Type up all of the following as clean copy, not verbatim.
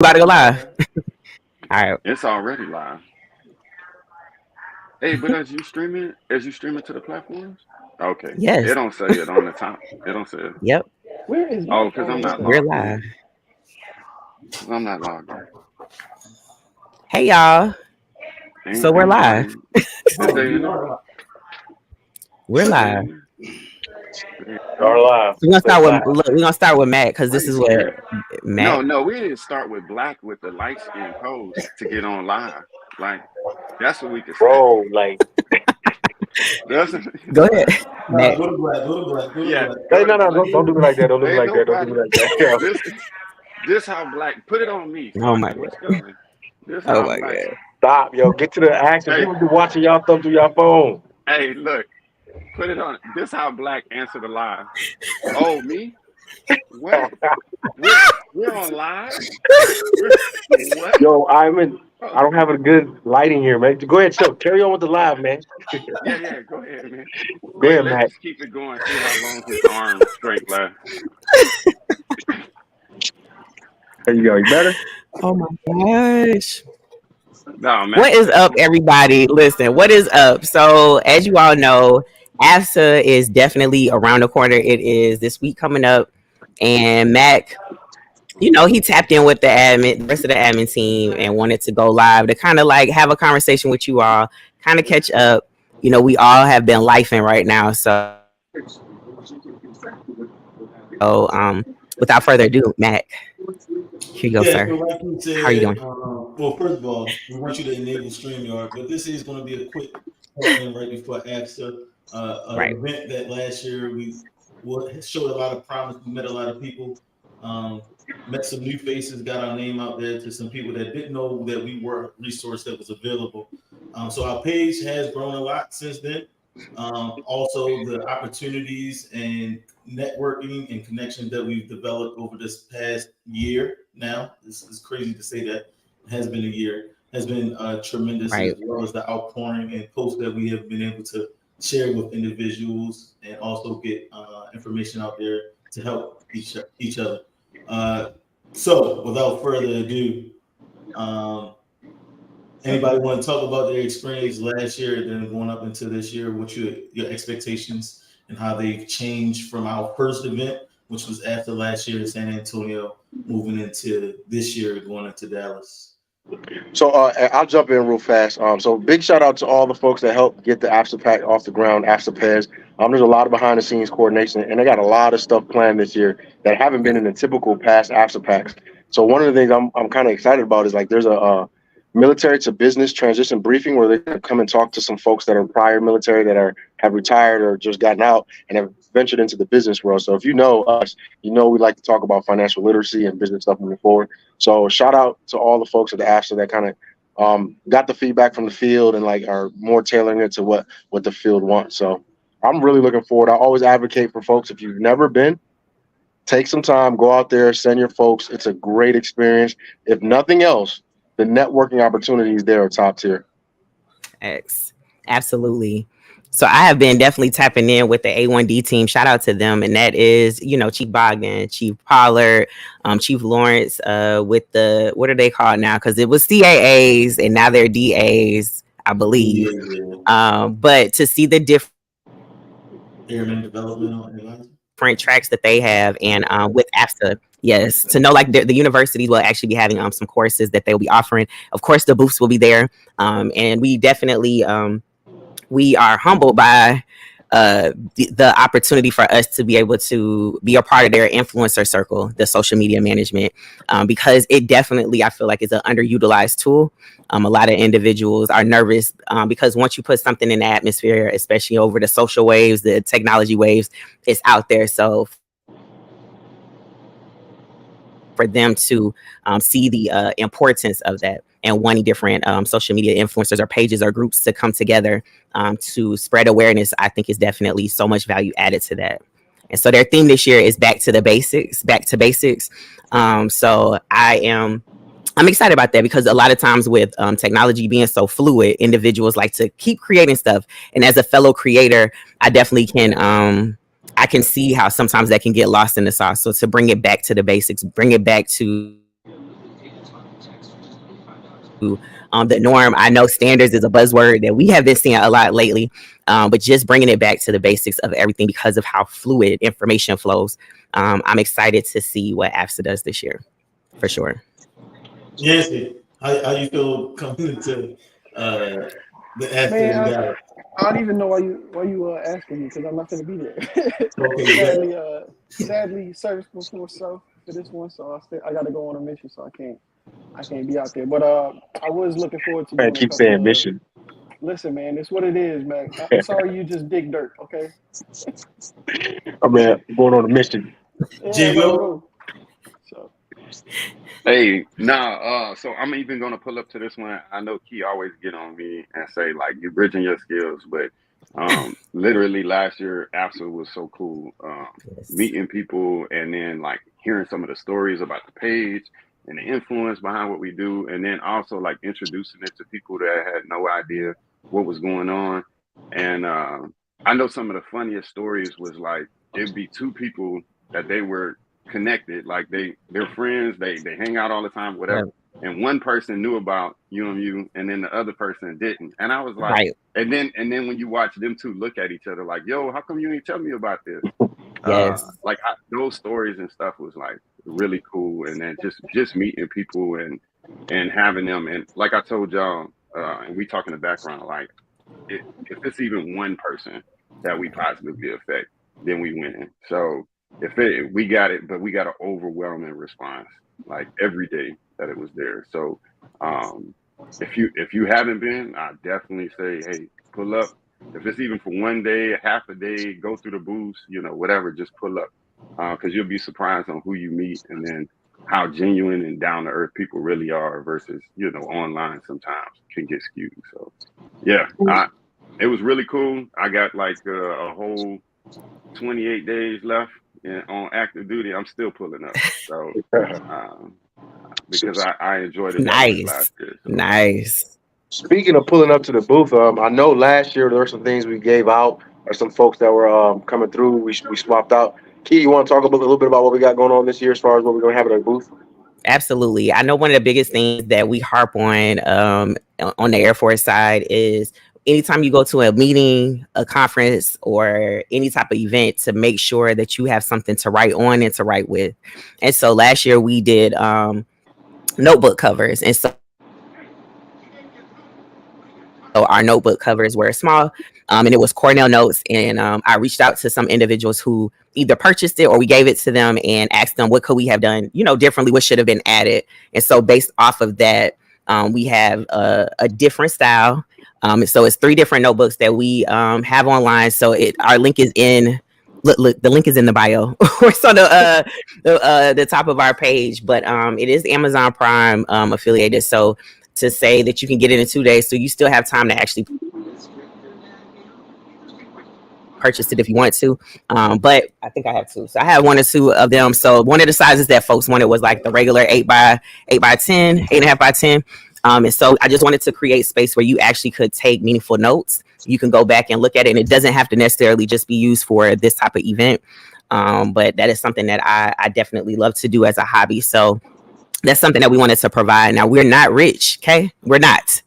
About to go live. All right. It's already live. Hey, but as you streaming to the platforms? Okay. It Yes. don't say it on the top. It don't say it. Yep. Where is Oh, Mike because all I'm of a not We're sudden? logged in. live. 'Cause I'm not logged in. Hey y'all. Ain't So we're live. anybody. Is Oh, they we in there? are live. We're Are they live. in there? They in Are there? live. So we're gonna Say start with live. look. We're gonna start with Matt because Why this you is what scared? Matt. No, no, we didn't start with black with the light skin pose to get on live. Like that's what we could say. Bro, like, That's Go ahead, Nah, Matt. go to black. Go to black. Go to yeah. black. hey, Go to no, no, black. don't do me like that. Don't do me Ain't like that. Don't do me nobody. like that. Yo. This this how black. Put it on me, Oh my Sparky. What's god. good? This Oh how my black. god. Stop, yo. Get to the action. Hey, People be watching y'all thumb through your phone. hey, look. Put it on. This how black answer the live. Oh, me? What? We're we're on live. We're what? Yo, I'm in. Oh, I don't have a good lighting here, man. Go ahead, chill. Carry on with the live, man. yeah, yeah. Go ahead, man. Go Wait, ahead, let's Matt. just keep it going. See how long his arm strength lasts. There you go. You better? Oh my gosh. No, What Matt. is up, everybody? Listen, what is up? So, as you all know, Afsa is definitely around the corner. It is this week coming up, and Mac, he tapped in with the rest of the admin team, and wanted to go live to kind of like have a conversation with you all, kind of catch up. We all have been lifing right now, so without further ado, Mac, here you go, Yeah, sir. so like you How are you said, doing? well, first of all, we want you to enable StreamYard, but this is going to be a quick check-in right before AFSA, an Right, event that last year showed a lot of promise. We met a lot of people, um, met some new faces, got our name out there to some people that didn't know that we were a resource that was available. So our page has grown a lot since then. Also, the opportunities and networking and connections that we've developed over this past year now, this is crazy to say that it has been a year, has been tremendous, as right, well as the outpouring and posts that we have been able to share with individuals and also get information out there to help each other. Uh, so, without further ado, um, anybody want to talk about their experience last year and then going up into this year? What your expectations and how they've changed from our first event, which was after last year in San Antonio, moving into this year going into Dallas. So I'll jump in real fast. So big shout out to all the folks that helped get the Afsa Pack off the ground, Afsa Peds. There's a lot of behind the scenes coordination, and they got a lot of stuff planned this year that haven't been in the typical past Afsa Packs. So one of the things I'm kind of excited about is like there's a military to business transition briefing where they can come and talk to some folks that are prior military that have retired or just gotten out and have ventured into the business world. So if you know us, we like to talk about financial literacy and business stuff moving forward. So shout out to all the folks at the AFSA that kind of got the feedback from the field and like are more tailoring it to what the field wants. So I'm really looking forward. I always advocate for folks, if you've never been, take some time, go out there, send your folks. It's a great experience. If nothing else, the networking opportunities there are top tier. X, absolutely. So I have been definitely tapping in with the A1D team. Shout out to them, and that is Chief Bogdan, Chief Pollard, Chief Lawrence. With the what are they called now? Because it was CAAs and now they're DAs, I believe. Yeah, But to see the different Airman Developmental Advisor. tracks that they have, and with AFSA, yes, to know like the universities will actually be having some courses that they'll be offering. Of course, the booths will be there, and we definitely we are humbled by the opportunity for us to be able to be a part of their influencer circle, the social media management, because it definitely, I feel like, is an underutilized tool. A lot of individuals are nervous because once you put something in the atmosphere, especially over the social waves, the technology waves, it's out there. So for them to see the importance of that and wanting different social media influencers or pages or groups to come together to spread awareness, I think is definitely so much value added to that. And so their theme this year is back to the basics, back to basics. So I'm excited about that because a lot of times with technology being so fluid, individuals like to keep creating stuff. And as a fellow creator, I definitely I can see how sometimes that can get lost in the sauce. So to bring it back to the basics, bring it back to The norm. I know standards is a buzzword that we have been seeing a lot lately, but just bringing it back to the basics of everything because of how fluid information flows. I'm excited to see what AFSA does this year, for sure. Nancy, how you feel coming into the AFSA Man, in Dallas? I don't even know why you asking me because I'm not gonna be there. Okay, Sadly, service before self for this one, so I got to go on a mission, so I can't be out there. But I was looking forward to Man, doing a keep couple saying of. mission. Listen, man, it's what it is, man. I'm sorry you just dig dirt, okay? I mean, going on a mission. Yeah, J. let's Will. go. So Hey, nah, so I'm even gonna pull up to this one. I know Key always get on me and say like you're bridging your skills, but literally last year AFSA was so cool. Yes. Meeting people and then like hearing some of the stories about the page and the influence behind what we do, and then also like introducing it to people that had no idea what was going on. And I know some of the funniest stories was like it'd be two people that they were connected, like they're friends, they hang out all the time, Yeah. whatever. And one person knew about UMU and then the other person didn't. And I was like, Right. and then when you watch them two look at each other like, yo, how come you ain't tell me about this? Yes. Those stories and stuff was like really cool. And then just meeting people and having them. And like I told y'all, and we talk in the background, like if it's even one person that we positively affect, then we win. So we got it, but we got an overwhelming response like every day that it was there. So if you haven't been, I definitely say, hey, pull up. If it's even for one day, half a day, go through the booths, whatever, just pull up. Because you'll be surprised on who you meet and then how genuine and down to earth people really are versus, online sometimes can get skewed. So yeah, it was really cool. I got like a whole 28 days left on active duty. I'm still pulling up. So because I enjoyed it that much last Nice. year. So. Nice. Speaking of pulling up to the booth, I know last year there were some things we gave out, or some folks that were coming through. We swapped out. Key, you want to talk a little bit about what we got going on this year as far as what we're going to have at our booth? Absolutely. I know one of the biggest things that we harp on the Air Force side is anytime you go to a meeting, a conference, or any type of event, to make sure that you have something to write on and to write with. And so last year we did notebook covers. And so our notebook covers were small, and it was Cornell notes. And I reached out to some individuals who either purchased it or we gave it to them and asked them what could we have done, differently, what should have been added. And so based off of that, we have a different style. So it's 3 different notebooks that we have online. So our link is in. Look, the link is in the bio. It's on the top of our page, but it is Amazon Prime affiliated. So to say that you can get it in 2 days, so you still have time to actually purchase it if you want to. But I think I have 2. So I have 1 or 2 of them. So one of the sizes that folks wanted was like the regular 8 by 10, 8.5 by 10. And so I just wanted to create space where you actually could take meaningful notes. You can go back and look at it, and it doesn't have to necessarily just be used for this type of event. But that is something that I definitely love to do as a hobby. So that's something that we wanted to provide. Now, we're not rich, okay? We're not.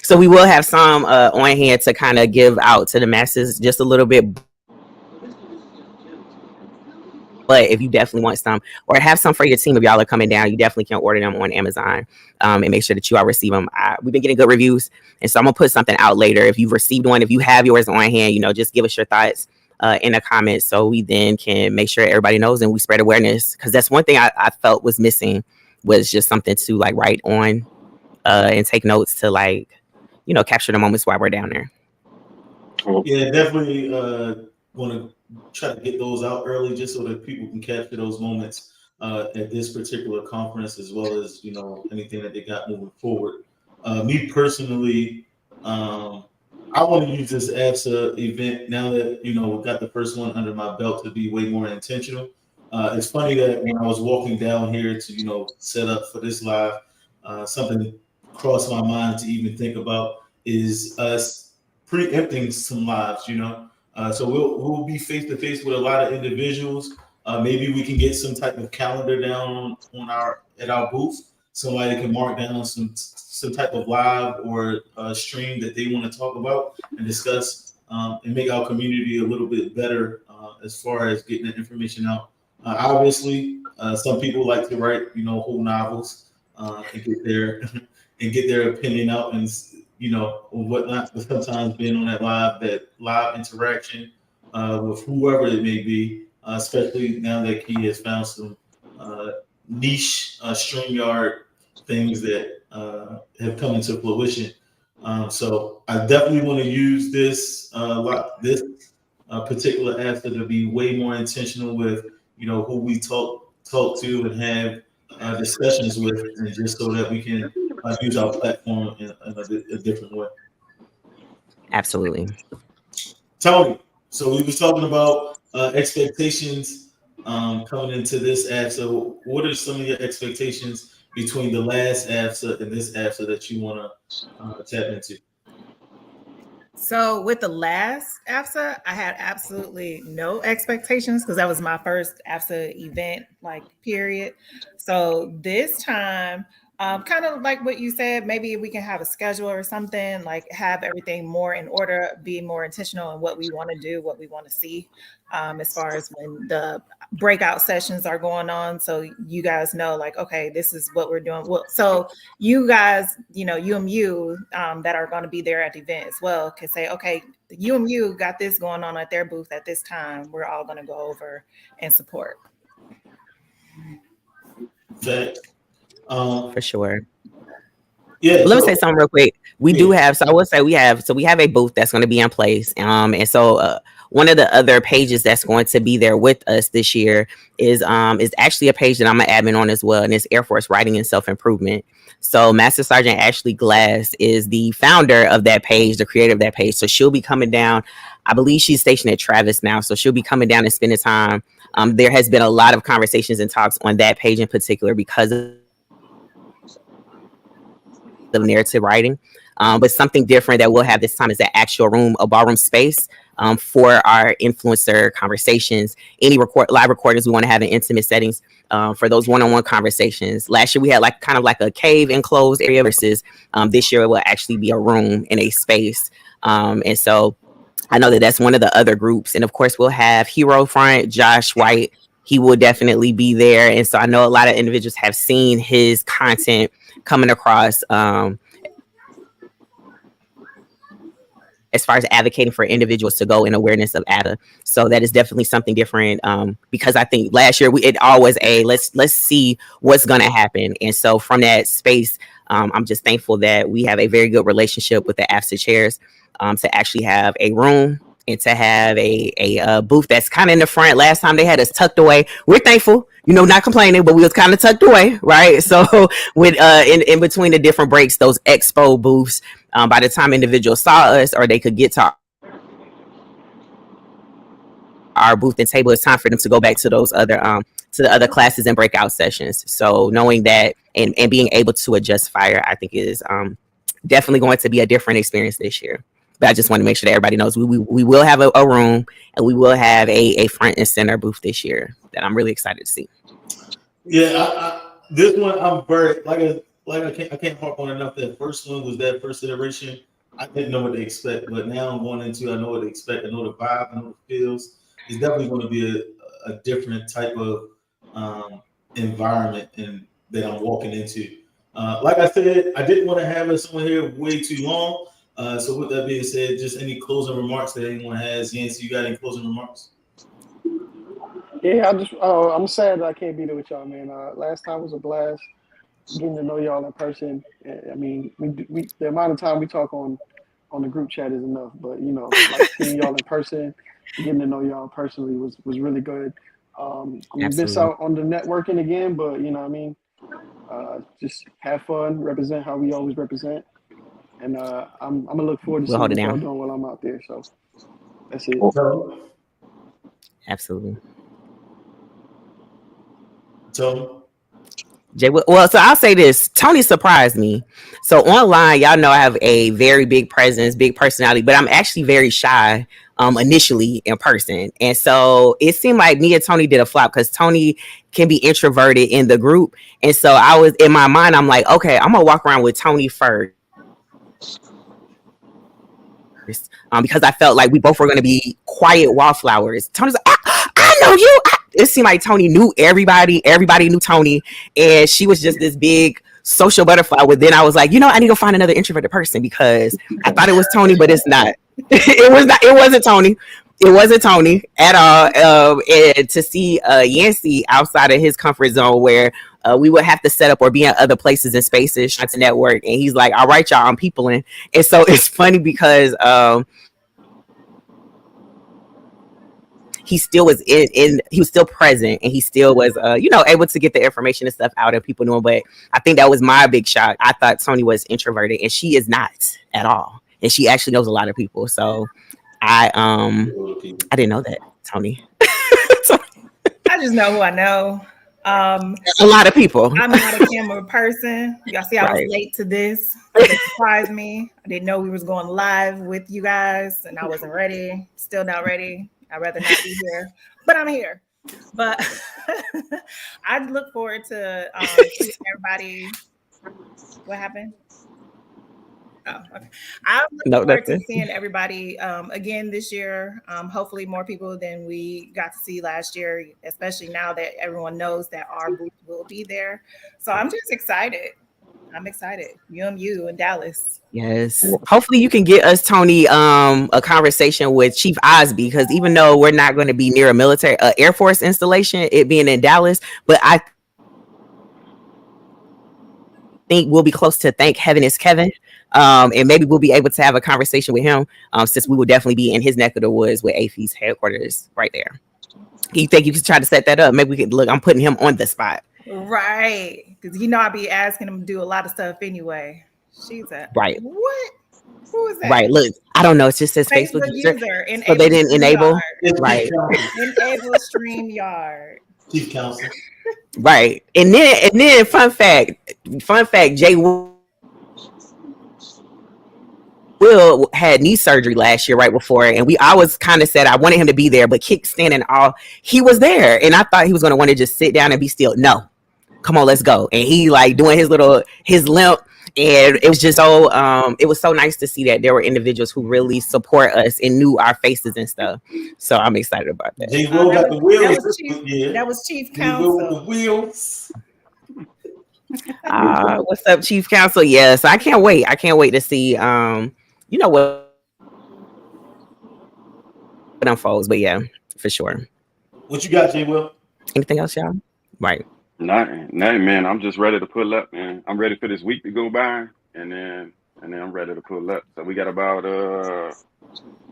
So we will have some on hand to kind of give out to the masses just a little bit. But if you definitely want some, or have some for your team, if y'all are coming down, you definitely can order them on Amazon and make sure that you all receive them. We've been getting good reviews, and so I'm gonna put something out later. If you've received one, if you have yours on hand, just give us your thoughts in the comments, so we then can make sure everybody knows and we spread awareness. Because that's one thing I felt was missing, was just something to like write on and take notes to like, capture the moments while we're down there. Yeah, definitely want to try to get those out early just so that people can capture those moments at this particular conference, as well as anything that they got moving forward. Me personally, I want to use this AFSA event now that we got the first one under my belt to be way more intentional. It's funny that when I was walking down here to set up for this live, something crossed my mind to even think about is us preempting some lives. So we'll be face to face with a lot of individuals. Maybe we can get some type of calendar down at our booth somebody can mark down some type of live or stream that they want to talk about and discuss, and make our community a little bit better as far as getting that information out. Obviously, some people like to write, whole novels and get their opinion out and or whatnot. But sometimes being on that live interaction with whoever it may be, especially now that he has found some niche StreamYard things that have come into fruition. So I definitely want to use this particular after to be way more intentional with who we talk to and have discussions with, and just so that we can use our platform in a different way. Absolutely. Tony, so we was talking about expectations coming into this AFSA. What are some of your expectations between the last AFSA and this AFSA that you want to tap into? So with the last AFSA, I had absolutely no expectations because that was my first AFSA event, period. So this time, kind of like what you said, maybe we can have a schedule or something, have everything more in order, be more intentional in what we want to do, what we want to see, as far as when the breakout sessions are going on. So you guys know, okay, this is what we're doing. Well, so you guys, UMU that are going to be there at the event as well can say, okay, the UMU got this going on at their booth at this time. We're all going to go over and support. For sure. Yeah. Let me say something real quick. We do have, so I will say we have a booth that's going to be in place. And so one of the other pages that's going to be there with us this year is actually a page that I'm an admin on as well, and it's Air Force Writing and Self-Improvement. So Master Sergeant Ashley Glass is the founder of that page, the creator of that page. So she'll be coming down. I believe she's stationed at Travis now, so she'll be coming down and spending time. There has been a lot of conversations and talks on that page in particular because of the narrative writing, but something different that we'll have this time is an actual room, a ballroom space for our influencer conversations, any live recordings we want to have in intimate settings for those one-on-one conversations. Last year we had kind of a cave enclosed area versus this year it will actually be a room in a space. And so I know that that's one of the other groups. And of course we'll have Hero Front, Josh White. He will definitely be there. And so I know a lot of individuals have seen his content coming across as far as advocating for individuals to go in awareness of ADA. So that is definitely something different because I think last year it always let's see what's going to happen. And so from that space, I'm just thankful that we have a very good relationship with the AFSA chairs to actually have a room and to have a booth that's kind of in the front. Last time they had us tucked away. We're thankful, not complaining, but we was kind of tucked away, right? So with in between the different breaks, those expo booths, by the time individuals saw us or they could get to our booth and table, it's time for them to go back to those other to the other classes and breakout sessions. So knowing that and being able to adjust fire, I think is definitely going to be a different experience this year. But I just want to make sure that everybody knows we will have a room and we will have a front and center booth this year that I'm really excited to see. Yeah, this one I'm very I can't harp on enough. That first one was that first iteration. I didn't know what to expect, but now I'm going into I know what to expect. I know the vibe. I know what it feels. It's definitely going to be a different type of environment that I'm walking into. Like I said, I didn't want to have us on here way too long. So with that being said, just any closing remarks that anyone has. Yancy, you got any closing remarks? Yeah, I'm sad that I can't be there with y'all, man. Last time was a blast getting to know y'all in person. I mean, we the amount of time we talk on the group chat is enough, but seeing y'all in person, getting to know y'all personally was really good. I'm gonna miss out on the networking again, but just have fun, represent how we always represent. And I'm gonna look forward to seeing what y'all doing while I'm out there. So that's it. Absolutely. So Jay, well, so I'll say this. Tony surprised me. So online, y'all know I have a very big presence, big personality, but I'm actually very shy initially in person. And so it seemed like me and Tony did a flop because Tony can be introverted in the group. And so I was in my mind, I'm like, okay, I'm gonna walk around with Tony first. Because I felt like we both were going to be quiet wallflowers. Tony's like, I know you. It seemed like Tony knew everybody. Everybody knew Tony. And she was just this big social butterfly. But then I was like, I need to find another introverted person because I thought it was Tony, but it's not. It wasn't Tony. It wasn't Tony at all. And to see Yancey outside of his comfort zone where we would have to set up or be in other places and spaces to network. And he's like, all right, y'all, I'm peopling. And so it's funny because he still was he was still present and he still was, able to get the information and stuff out and people knew him. But I think that was my big shock. I thought Tony was introverted and she is not at all. And she actually knows a lot of people. So I didn't know that, Tony. I just know who I know. A lot of people. I'm not a camera person. Y'all see I was late to this. It surprised me. I didn't know we was going live with you guys and I wasn't ready. Still not ready. I'd rather not be here, but I'm here. But I look forward to seeing everybody. What happened? Oh, okay. I look forward to seeing everybody again this year. Hopefully more people than we got to see last year, especially now that everyone knows that our booth will be there. So I'm just excited. I'm excited. UMU in Dallas. Yes. Hopefully you can get us, Tony, a conversation with Chief Osby, because even though we're not going to be near a military Air Force installation, it being in Dallas, but I think we'll be close to Thank Heaven Is Kevin. And maybe we'll be able to have a conversation with him since we will definitely be in his neck of the woods with AFI's headquarters right there. You think you could try to set that up? Maybe we could look. I'm putting him on the spot. Right. Because I'll be asking him to do a lot of stuff anyway. She's a right. What? Who is that? Right. Look, I don't know. It just says Facebook user. So they didn't enable. Right. Enable StreamYard. Chief Counsel. Right. And then fun fact, Jay Will had knee surgery last year right before, and I was kind of said I wanted him to be there, but kickstand and all, he was there, and I thought he was going to want to just sit down and be still. No, come on, let's go. And he like doing his limp, and it was just so it was so nice to see that there were individuals who really support us and knew our faces and stuff. So I'm excited about that. Jay Will got the wheels. That was Chief Counsel. With the wheels. What's up, Chief Counsel? Yes, I can't wait. I can't wait to see what unfolds, but yeah, for sure. What you got, Jay Will? Anything else, y'all? Right. Nothing, man. I'm just ready to pull up, man. I'm ready for this week to go by, and then I'm ready to pull up. So we got about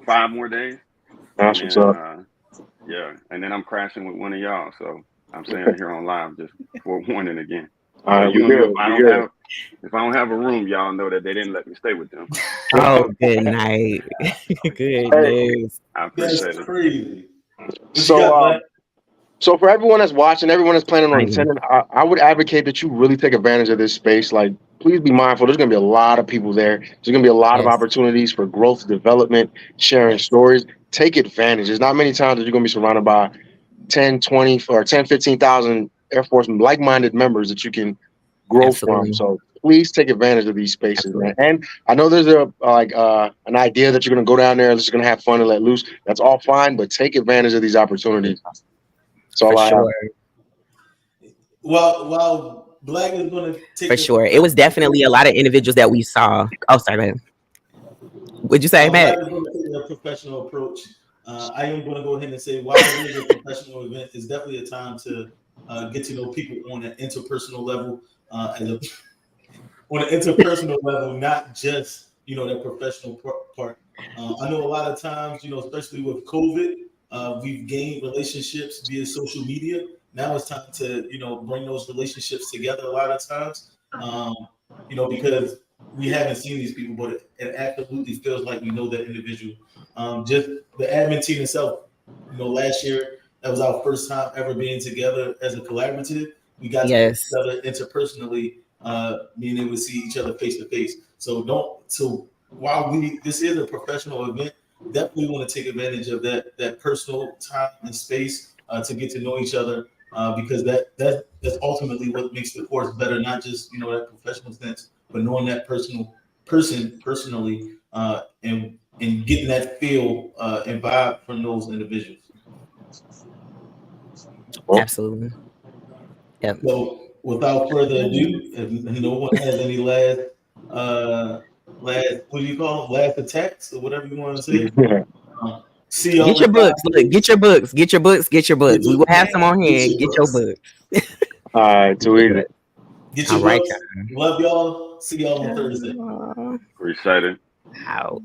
5 more days. That's what's up. Yeah, and then I'm crashing with one of y'all. So I'm saying here on live just for warning again. All right, if I don't have a room, y'all know that they didn't let me stay with them. Oh, good night. Good news. I appreciate it. Crazy. So for everyone that's watching, everyone that's planning on attending, I would advocate that you really take advantage of this space. Like, please be mindful. There's going to be a lot of people there. There's going to be a lot of opportunities for growth, development, sharing stories. Take advantage. There's not many times that you're going to be surrounded by 10, 20, or 10, 15,000 Air Force like-minded members that you can grow from. So please take advantage of these spaces, man. And I know there's an idea that you're going to go down there and just going to have fun and let loose. That's all fine, but take advantage of these opportunities. So while Black is going to take for sure, it was definitely a lot of individuals that we saw. Oh, sorry, man. What'd you say, Matt? Black is going to take a professional approach. I am going to go ahead and say, while it is a professional event, it's definitely a time to get to know people on an interpersonal level, not just that professional part. I know a lot of times, especially with COVID, we've gained relationships via social media. Now it's time to bring those relationships together. A lot of times, because we haven't seen these people, but it absolutely feels like we know that individual. Just the admin team itself. Last year, that was our first time ever being together as a collaborative. We got to each other interpersonally, being able to see each other face to face. So while this is a professional event, definitely want to take advantage of that personal time and space to get to know each other, because that's ultimately what makes the course better. Not just that professional sense, but knowing that personally, and getting that feel and vibe from those individuals. Absolutely. Yep. So without further ado, if no one has any what do you call them? Last attacks or whatever you want to say. See y'all. Get your books. Look, get your books. Get your books. Get your books. We will have some on hand. Get your books. All right, too easy. Get your books. Love y'all. See y'all on Thursday. We're excited. Out.